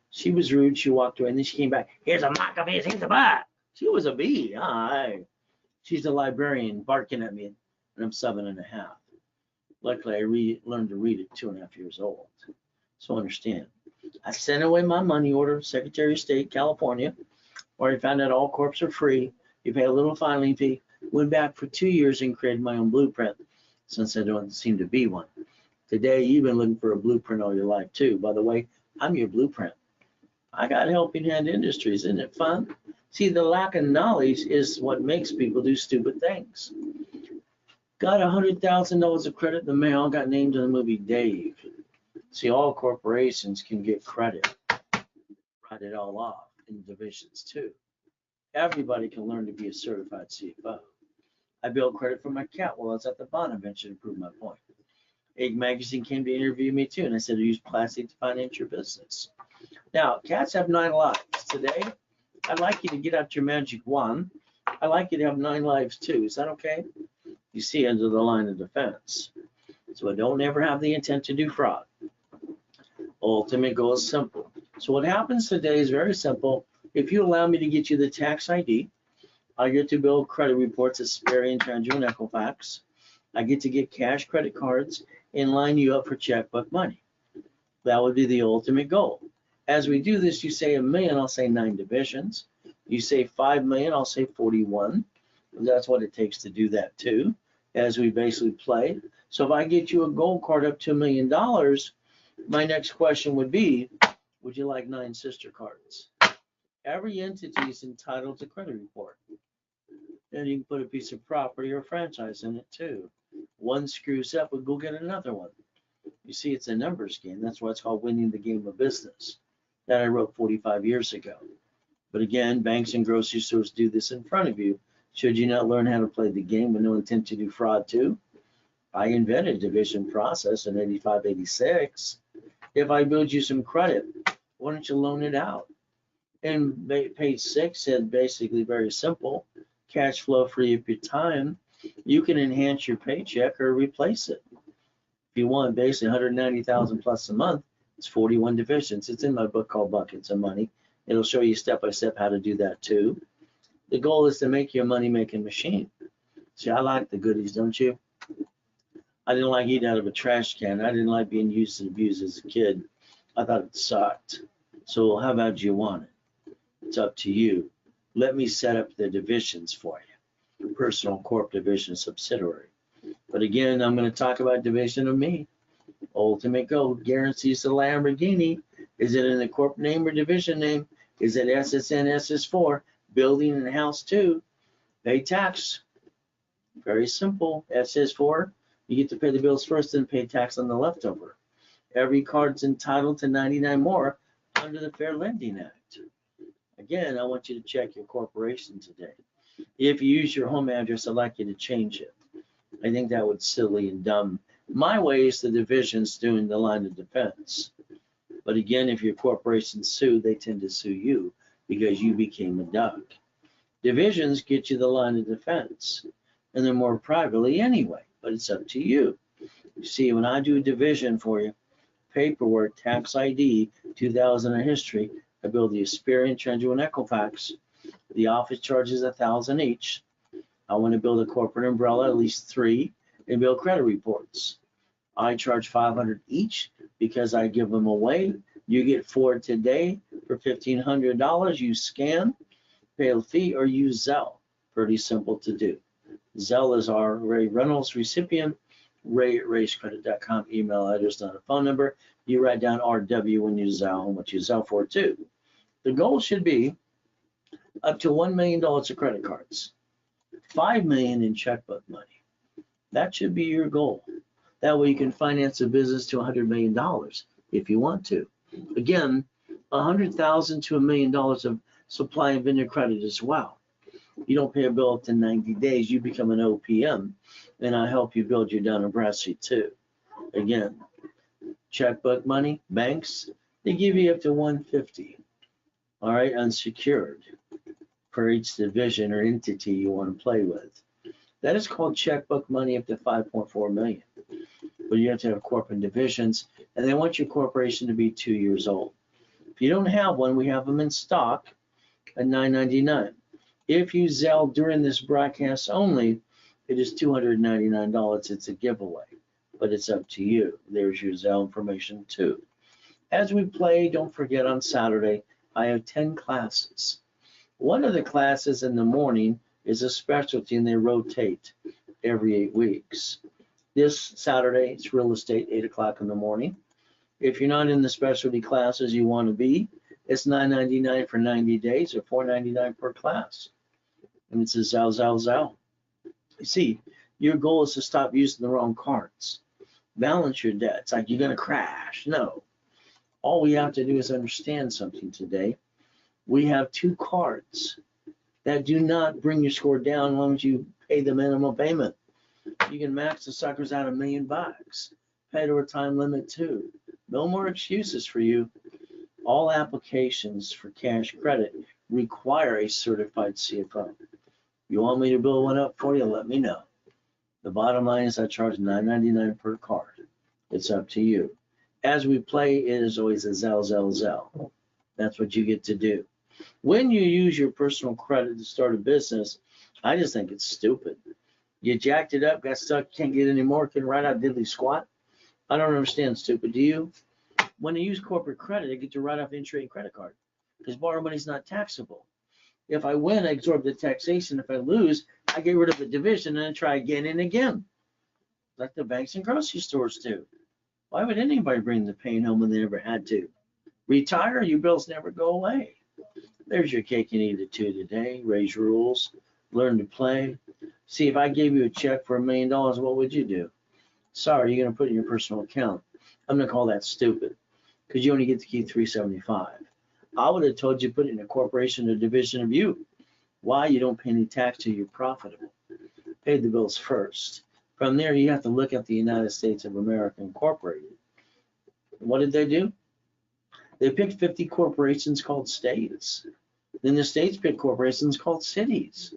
She was rude. She walked away, and then she came back. Here's a mock of his. Here's a butt. She was a bee. Hi. She's a librarian barking at me, and I'm 7.5. Luckily, I learned to read at 2.5 years old. So understand. I sent away my money order, Secretary of State, California, where I found out all corps are free. You pay a little filing fee. Went back for 2 years and created my own blueprint, since I don't seem to be one. Today, you've been looking for a blueprint all your life, too. By the way, I'm your blueprint. I got Helping Hand Industries. Isn't it fun? See, the lack of knowledge is what makes people do stupid things. Got $100,000 of credit in the mail, got named in the movie Dave. See, all corporations can get credit. Write it all off in divisions, too. Everybody can learn to be a certified CFO. I built credit for my cat while I was at the bottom bench to prove my point. Egg Magazine came to interview me too, and I said to use plastic to finance your business. Now, cats have 9 lives. Today, I'd like you to get out your magic wand. I'd like you to have 9 lives too. Is that okay? You see, under the line of defense. So I don't ever have the intent to do fraud. Ultimate goal is simple. So what happens today is very simple. If you allow me to get you the tax ID, I get to build credit reports at Sperry and Trangio and Equifax. I get to get cash credit cards and line you up for checkbook money. That would be the ultimate goal. As we do this, you say $1 million, I'll say 9 divisions. You say $5 million, I'll say 41. That's what it takes to do that too, as we basically play. So if I get you a gold card up to $1 million, my next question would be, would you like 9 sister cards? Every entity is entitled to credit report. And you can put a piece of property or franchise in it too. One screws up, we'll go get another one. You see, it's a numbers game. That's why it's called winning the game of business that I wrote 45 years ago. But again, banks and grocery stores do this in front of you. Should you not learn how to play the game with no intent to do fraud too? I invented division process in 85, 86. If I build you some credit, why don't you loan it out? And page 6 said basically very simple, cash flow free up your time. You can enhance your paycheck or replace it. If you want basically 190,000 plus a month, it's 41 divisions. It's in my book called Buckets of Money. It'll show you step by step how to do that too. The goal is to make you a money making machine. See, I like the goodies, don't you? I didn't like eating out of a trash can. I didn't like being used and abused as a kid. I thought it sucked. So how about you want it? It's up to you. Let me set up the divisions for you. Personal, corp, division, subsidiary. But again, I'm going to talk about division of me. Ultimate goal guarantees the Lamborghini. Is it in the corp name or division name? Is it SSN, SS4? Building and house too. Pay tax. Very simple. SS4, you get to pay the bills first and pay tax on the leftover. Every card's entitled to 99 more under the Fair Lending Act. Again, I want you to check your corporation today. If you use your home address, I'd like you to change it. I think that would silly and dumb. My way is the divisions doing the line of defense. But again, if your corporation sued, they tend to sue you because you became a duck. Divisions get you the line of defense, and they're more privately anyway, but it's up to you. You see, when I do a division for you, paperwork, tax ID, 2000 in history, I build the Experian, Trendure, and Equifax. The office charges $1,000 each. I want to build a corporate umbrella, at least 3, and build credit reports. I charge $500 each because I give them away. You get 4 today for $1,500. You scan, pay a fee, or use Zelle. Pretty simple to do. Zelle is our Ray Reynolds recipient. Ray@racecredit.com, email address, not a phone number. You write down RW when you Zelle, and what you Zelle for too. The goal should be up to $1 million of credit cards, $5 million in checkbook money. That should be your goal. That way you can finance a business to $100 million if you want to. Again, $100,000 to $1 million of supply and vendor credit as well. You don't pay a bill up to 90 days, you become an OPM, and I help you build your Dun & Bradstreet too. Again, checkbook money, banks, they give you up to $150, all right, unsecured for each division or entity you want to play with. That is called checkbook money up to $5.4 million. But you have to have corporate divisions, and they want your corporation to be 2 years old. If you don't have one, we have them in stock at $9.99. If you Zelle during this broadcast only, it is $299. It's a giveaway, but it's up to you. There's your Zelle information too. As we play, don't forget on Saturday, I have 10 classes. One of the classes in the morning is a specialty, and they rotate every 8 weeks. This Saturday, it's real estate, 8 o'clock in the morning. If you're not in the specialty classes you want to be, it's $9.99 for 90 days or $4.99 per class. And it's a Zelle. You see, your goal is to stop using the wrong cards. Balance your debts. Like you're going to crash. No. All we have to do is understand something today. We have 2 cards that do not bring your score down as long as you pay the minimum payment. You can max the suckers out $1 million. Pay to a time limit too. No more excuses for you. All applications for cash credit require a certified CFO. You want me to build one up for you? Let me know. The bottom line is I charge $9.99 per card. It's up to you. As we play, it is always a Zelle. That's what you get to do. When you use your personal credit to start a business, I just think it's stupid. You jacked it up, got stuck, can't get any more, can write out diddly squat. I don't understand, stupid. Do you? When they use corporate credit, they get to write off interest rate credit card because borrow money is not taxable. If I win, I absorb the taxation. If I lose, I get rid of the division and then try again and again, like the banks and grocery stores do. Why would anybody bring the pain home when they never had to? Retire, your bills never go away. There's your cake and eat it too today. Raise rules, learn to play. See, if I gave you a check for $1 million, what would you do? Sorry, you're going to put it in your personal account. I'm going to call that stupid because you only get to keep $375. I would have told you put it in a corporation or division of you. Why? You don't pay any tax till you're profitable. Pay the bills first. From there, you have to look at the United States of America Incorporated. What did they do? They picked 50 corporations called states. Then the states picked corporations called cities.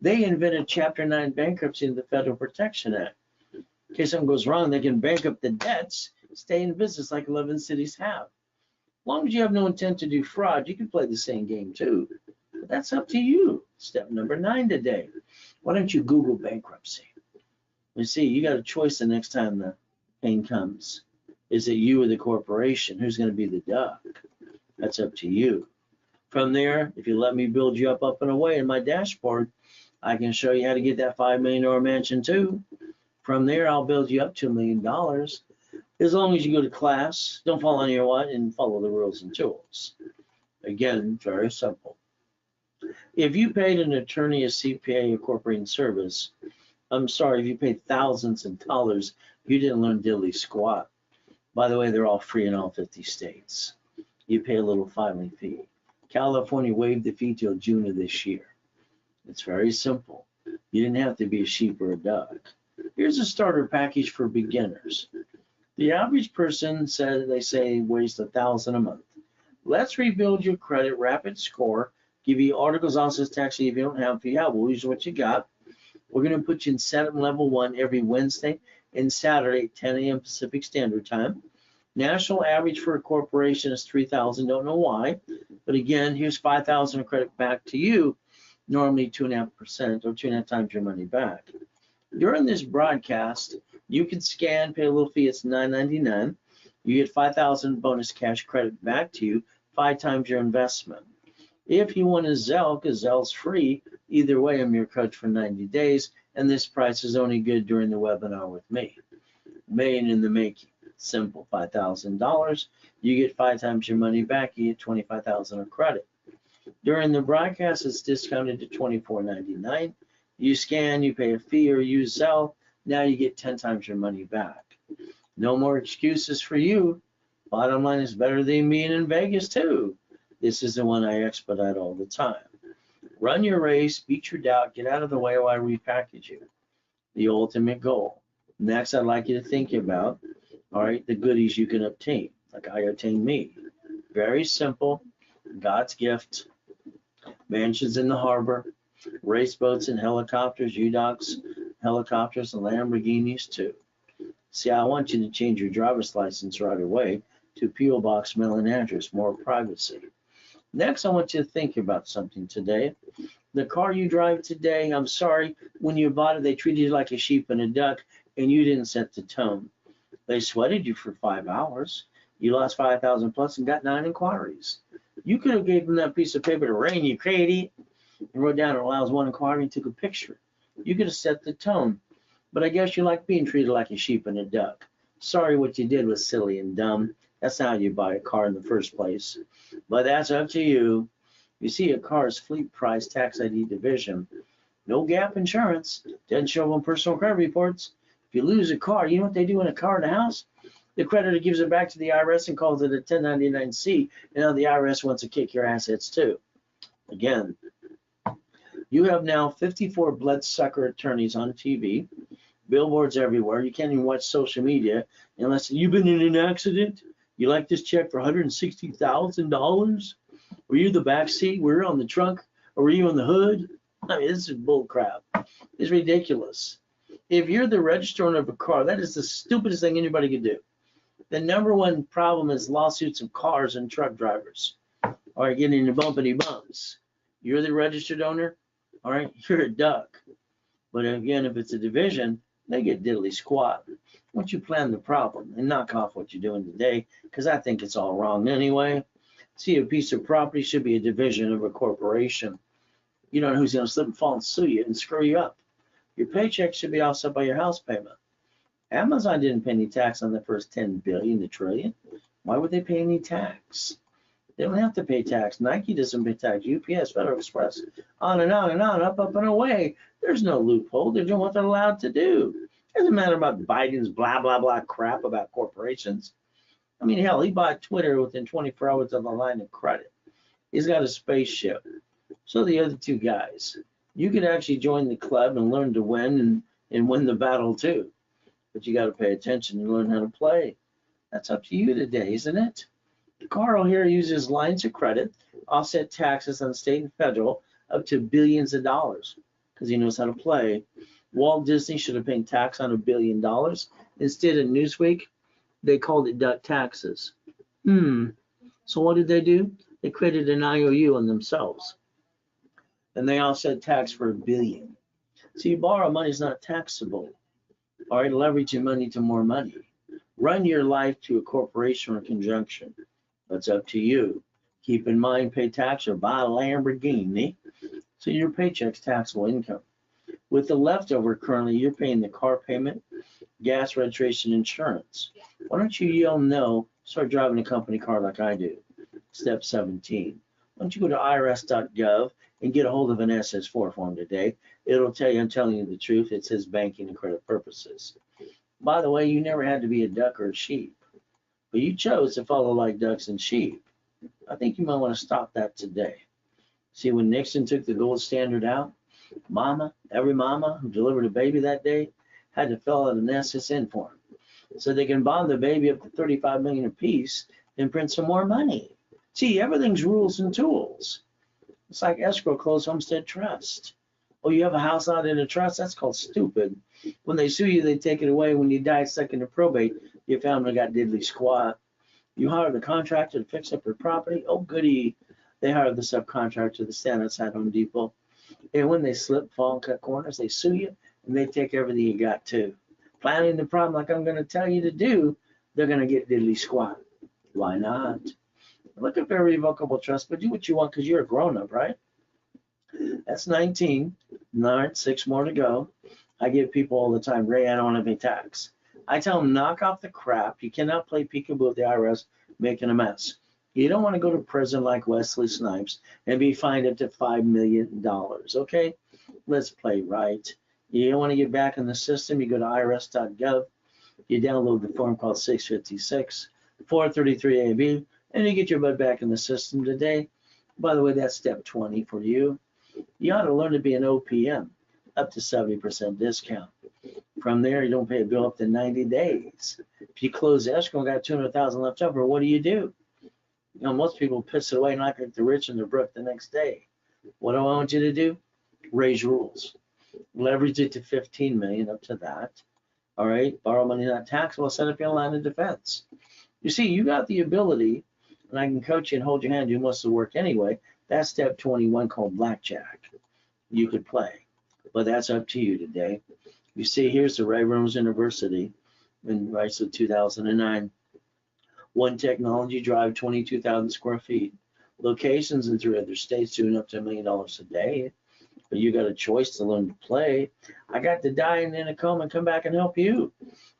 They invented Chapter 9 bankruptcy in the Federal Protection Act. In case something goes wrong, they can bankrupt the debts, stay in business like 11 cities have. As long as you have no intent to do fraud, you can play the same game too. But that's up to you. Step number 9 today. Why don't you Google bankruptcy? You see, you got a choice the next time the pain comes. Is it you or the corporation? Who's going to be the duck? That's up to you. From there, if you let me build you up and away in my dashboard, I can show you how to get that $5 million mansion too. From there, I'll build you up to $1 million. As long as you go to class, don't fall on your what, and follow the rules and tools. Again, very simple. If you paid an attorney, a CPA, a corporate service, I'm sorry, if you paid thousands of dollars, you didn't learn diddly squat. By the way, they're all free in all 50 states. You pay a little filing fee. California waived the fee till June of this year. It's very simple. You didn't have to be a sheep or a duck. Here's a starter package for beginners. The average person said they say waste $1,000 a month. Let's rebuild your credit rapid score. Give you articles on sales tax if you don't have. If you have, we'll use what you got. We're going to put you in setup level 1 every Wednesday and Saturday, 10 a.m. Pacific Standard Time. National average for a corporation is $3,000. Don't know why, but again, here's $5,000 of credit back to you. Normally 2.5% or 2.5 times your money back. During this broadcast, you can scan, pay a little fee. It's $9.99. You get $5,000 bonus cash credit back to you, 5 times your investment. If you want a Zelle, because Zelle's free, either way, I'm your coach for 90 days, and this price is only good during the webinar with me. Made in the making. Simple, $5,000. You get 5 times your money back. You get $25,000 of credit. During the broadcast, it's discounted to $24.99. You scan, you pay a fee, or use Zelle. Now you get 10 times your money back. No more excuses for you. Bottom line is better than being in Vegas too. This is the one I expedite all the time. Run your race, beat your doubt, get out of the way while I repackage you. The ultimate goal. Next, I'd like you to think about, all right, the goodies you can obtain, like I obtained me. Very simple. God's gift. Mansions in the harbor, race boats and helicopters, U-Docks, helicopters, and Lamborghinis too. See, I want you to change your driver's license right away to P.O. Box mailing address, more privacy. Next, I want you to think about something today. The car you drive today, I'm sorry, when you bought it, they treated you like a sheep and a duck, and you didn't set the tone. They sweated you for 5 hours. You lost 5,000 plus and got 9 inquiries. You could have gave them that piece of paper to Rain, you crazy, and wrote down it allows 1 inquiry and took a picture. You could have set the tone. But I guess you like being treated like a sheep and a duck. Sorry, what you did was silly and dumb. That's not how you buy a car in the first place. But that's up to you. You see a car's fleet price tax ID division. No gap insurance. Doesn't show on personal credit reports. If you lose a car, you know what they do in a car in a house? The creditor gives it back to the IRS and calls it a 1099-C. And now the IRS wants to kick your assets too. Again, you have now 54 bloodsucker attorneys on TV, billboards everywhere. You can't even watch social media unless you've been in an accident. You like this check for $160,000? Were you the back seat? Were you on the trunk? Or were you on the hood? I mean, this is bull crap. It's ridiculous. If you're the registrant of a car, that is the stupidest thing anybody could do. The #1 problem is lawsuits of cars and truck drivers. All right, getting into bumpity bumps. You're the registered owner. All right, you're a duck. But again, if it's a division, they get diddly squat. Once you plan the problem and knock off what you're doing today, because I think it's all wrong anyway. See, a piece of property should be a division of a corporation. You don't know who's going to slip and fall and sue you and screw you up. Your paycheck should be offset by your house payment. Amazon didn't pay any tax on the first 10 billion to trillion. Why would they pay any tax? They don't have to pay tax. Nike doesn't pay tax. UPS, Federal Express, on and on and on, up and away. There's no loophole. They're doing what they're allowed to do. It doesn't matter about Biden's blah, blah, blah crap about corporations. I mean, hell, he bought Twitter within 24 hours of a line of credit. He's got a spaceship. So the other 2 guys, you could actually join the club and learn to win and win the battle too. But you got to pay attention and learn how to play. That's up to you today, isn't it? Carl here uses lines of credit, offset taxes on state and federal up to billions of dollars because he knows how to play. Walt Disney should have paid tax on $1 billion. Instead of Newsweek, they called it duck taxes. So what did they do? They created an IOU on themselves. And they offset tax for $1 billion. So you borrow money is not taxable. All right, leveraging money to more money. Run your life to a corporation or conjunction. That's up to you. Keep in mind, pay tax or buy a Lamborghini. So your paycheck's taxable income. With the leftover currently, you're paying the car payment, gas, registration, insurance. Why don't you yell no, start driving a company car like I do? Step 17. Why don't you go to irs.gov and get a hold of an SS4 form today? It'll tell you I'm telling you the truth. It says banking and credit purposes. By the way, you never had to be a duck or a sheep, but you chose to follow like ducks and sheep. I think you might want to stop that today. See, when Nixon took the gold standard out, every mama who delivered a baby that day had to fill out an SSN form. so they can bond the baby up to 35 million apiece and print some more money. See, everything's rules and tools. It's like escrow, closed homestead trust. Oh, you have a house out in a trust? That's called stupid. When they sue you, they take it away. When you die second to probate, your family got diddly squat. You hire the contractor to fix up your property. Oh, goody. They hire the subcontractor to stand outside Home Depot. And when they slip, fall, and cut corners, they sue you, and they take everything you got too. Planning the problem like I'm going to tell you to do, they're going to get diddly squat. Why not? Look up irrevocable trust, but do what you want because you're a grown-up, right? That's 19. All right, 6 more to go. I give people all the time, Ray, I don't have any tax. I tell them, knock off the crap. You cannot play peekaboo with the IRS making a mess. You don't want to go to prison like Wesley Snipes and be fined up to $5 million, okay? Let's play right. You don't want to get back in the system, you go to irs.gov, you download the form called 656, 433AB, and you get your butt back in the system today. By the way, that's step 20 for you. You ought to learn to be an OPM, up to 70% discount. From there, you don't pay a bill up to 90 days. If you close escrow and got 200,000 left over, what do? You know, most people piss it away and knock it the rich and the broke the next day. What do I want you to do? Raise rules. Leverage it to 15 million, up to that. All right, borrow money not taxable, set up your line of defense. You see, you got the ability, and I can coach you and hold your hand, do most of the work anyway. That's step 21 called blackjack. You could play, but that's up to you today. You see, here's the Ray Reynolds University in Rice of 2009. One technology drive, 22,000 square feet. Locations in 3 other states, doing up to $1 million a day. But you got a choice to learn to play. I got to die and in a coma and come back and help you.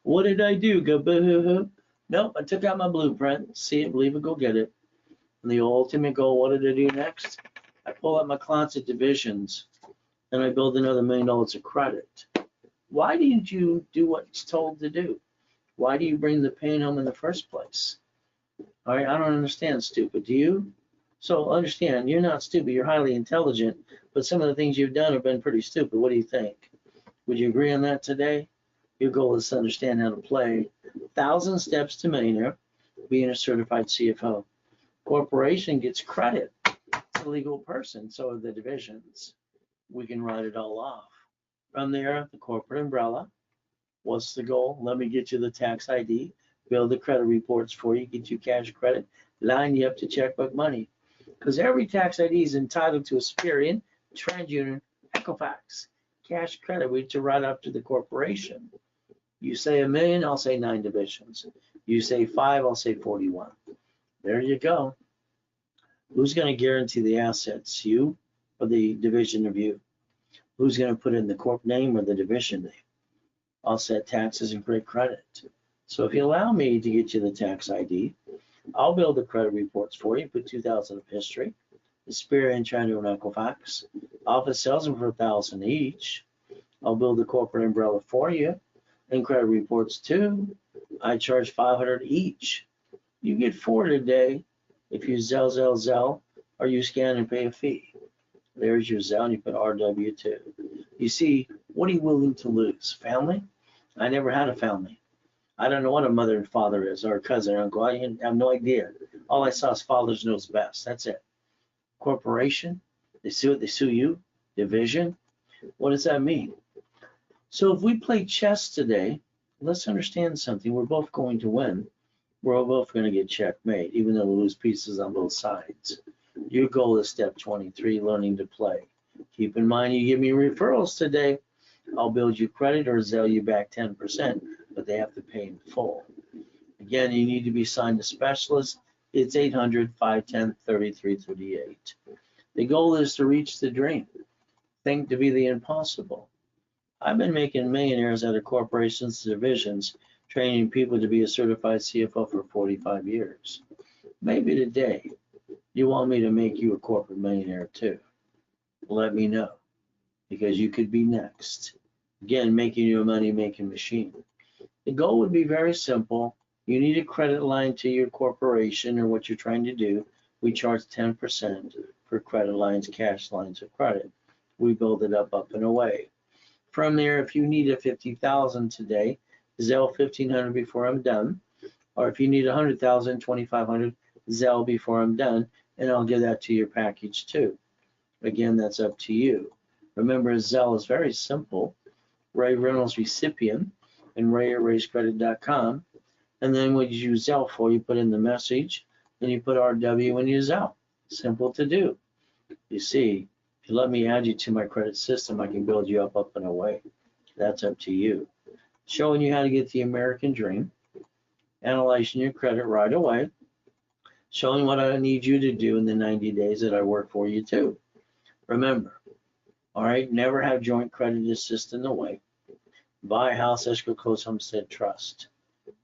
What did I do? Go boo-hoo-hoo? Nope, I took out my blueprint. See it, believe it, go get it. And the ultimate goal, what did I do next? I pull out my closet divisions and I build another $1 million of credit. Why didn't you do what it's told to do? Why do you bring the pain home in the first place? All right, I don't understand, stupid. Do you? So understand, you're not stupid, you're highly intelligent, but some of the things you've done have been pretty stupid. What do you think? Would you agree on that today? Your goal is to understand how to play 1,000 steps to millionaire, being a certified CFO. Corporation gets credit. It's a legal person, so are the divisions. We can write it all off. From there, the corporate umbrella. What's the goal? Let me get you the tax ID, build the credit reports for you, get you cash credit, line you up to checkbook money. Because every tax ID is entitled to a Experian, TransUnion, Equifax, cash credit, which are right up to the corporation. You say $1 million, I'll say 9 divisions. You say 5, I'll say 41. There you go. Who's going to guarantee the assets? You or the division of you? Who's going to put in the corp name or the division name? I'll set taxes and create credit. So if you allow me to get you the tax ID, I'll build the credit reports for you, put 2,000 of history, Experian, TransUnion, Equifax. Office sells them for 1,000 each. I'll build the corporate umbrella for you, and credit reports too. I charge 500 each. You get 4 today if you Zelle, or you scan and pay a fee. There's your Zelle, and you put RW2. You see, what are you willing to lose? Family? I never had a family. I don't know what a mother and father is, or a cousin or uncle. I have no idea. All I saw is fathers knows best. That's it. Corporation, they sue you. Division, what does that mean? So if we play chess today, let's understand something. We're both going to win. We're both going to get checkmate, even though we lose pieces on both sides. Your goal is step 23, learning to play. Keep in mind, you give me referrals today, I'll build you credit or Zelle you back 10%, but they have to pay in full. Again, you need to be signed to specialist. It's 800-510-3338. The goal is to reach the dream. Think to be the impossible. I've been making millionaires out of corporations, divisions, training people to be a certified CFO for 45 years. Maybe today you want me to make you a corporate millionaire too. Let me know, because you could be next. Again, making you a money-making machine. The goal would be very simple. You need a credit line to your corporation or what you're trying to do. We charge 10% for credit lines, cash lines of credit. We build it up and away. From there, if you need a 50,000 today, Zelle 1,500 before I'm done. Or if you need 100,000, 2,500, Zelle before I'm done, and I'll give that to your package too. Again, that's up to you. Remember, Zelle is very simple. Ray Reynolds recipient and ray@rayscredit.com. And then what you use Zelle for, you put in the message, and you put RW in your Zelle. Simple to do. You see, if you let me add you to my credit system, I can build you up and away. That's up to you. Showing you how to get the American dream, analyzing your credit right away, showing what I need you to do in the 90 days that I work for you too. Remember, all right, never have joint credit assist in the way. Buy a house, escrow, close, homestead, trust.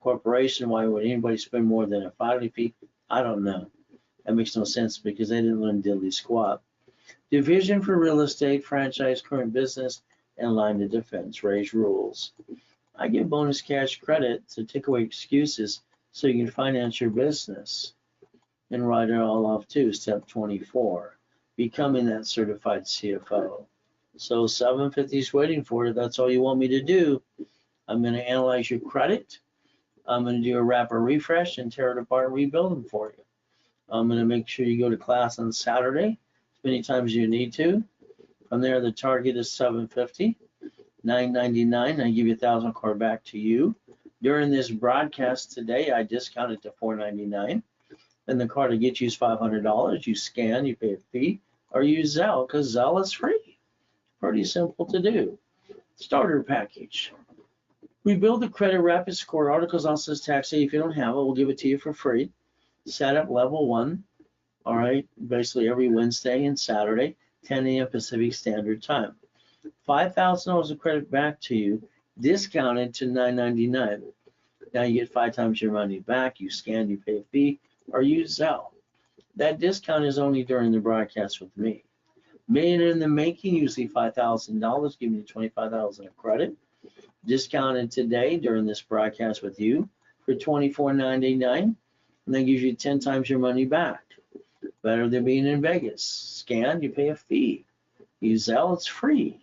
Corporation, why would anybody spend more than a filing fee? I don't know. That makes no sense because they didn't learn diddly squat. Division for real estate, franchise, current business, and line of defense. Ray's rules. I give bonus cash credit to take away excuses so you can finance your business and write it all off too. Step 24, becoming that certified CFO. So 750 is waiting for you. That's all you want me to do. I'm going to analyze your credit. I'm going to do a wrapper refresh and tear it apart and rebuild them for you. I'm going to make sure you go to class on Saturday as many times as you need to. From there, the target is 750. $9.99. I give you 1,000 card back to you. During this broadcast today, I discount it to $4.99. And the card to get you is $500. You scan, you pay a fee, or use Zelle because Zelle is free. Pretty simple to do. Starter package. We build the credit rapid score articles on sales tax. If you don't have it, we'll give it to you for free. Set up level 1. All right, basically every Wednesday and Saturday, 10 a.m. Pacific Standard Time. $5,000 of credit back to you, discounted to $9.99. Now you get 5 times your money back. You scan, you pay a fee, or use Zelle. That discount is only during the broadcast with me. Million in the making, usually $5,000, giving you $25,000 of credit. Discounted today during this broadcast with you for $24.99, and that gives you 10 times your money back. Better than being in Vegas. Scan, you pay a fee. Use Zelle, it's free.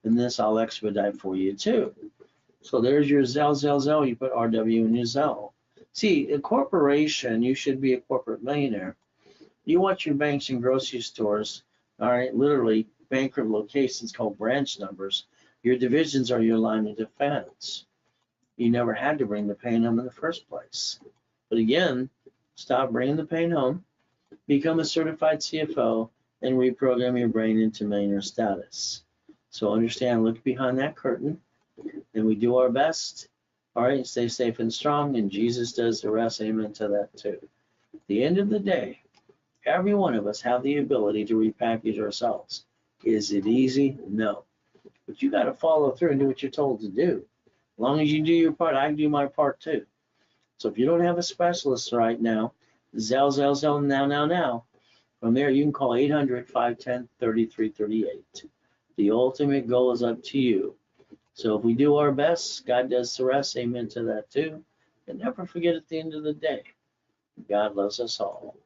And this I'll expedite for you too. So there's your Zelle. You put RW in your Zelle. See, a corporation, you should be a corporate millionaire. You want your banks and grocery stores, all right, literally bankrupt locations called branch numbers. Your divisions are your line of defense. You never had to bring the pain home in the first place. But again, stop bringing the pain home, become a certified CFO, and reprogram your brain into millionaire status. So understand, look behind that curtain, and we do our best. All right, stay safe and strong, and Jesus does the rest. Amen to that too. At the end of the day, every one of us have the ability to repackage ourselves. Is it easy? No. But you got to follow through and do what you're told to do. As long as you do your part, I can do my part too. So if you don't have a specialist right now, Zelle, now. From there, you can call 800-510-3338. The ultimate goal is up to you. So if we do our best, God does the rest. Amen to that too. And never forget, at the end of the day, God loves us all.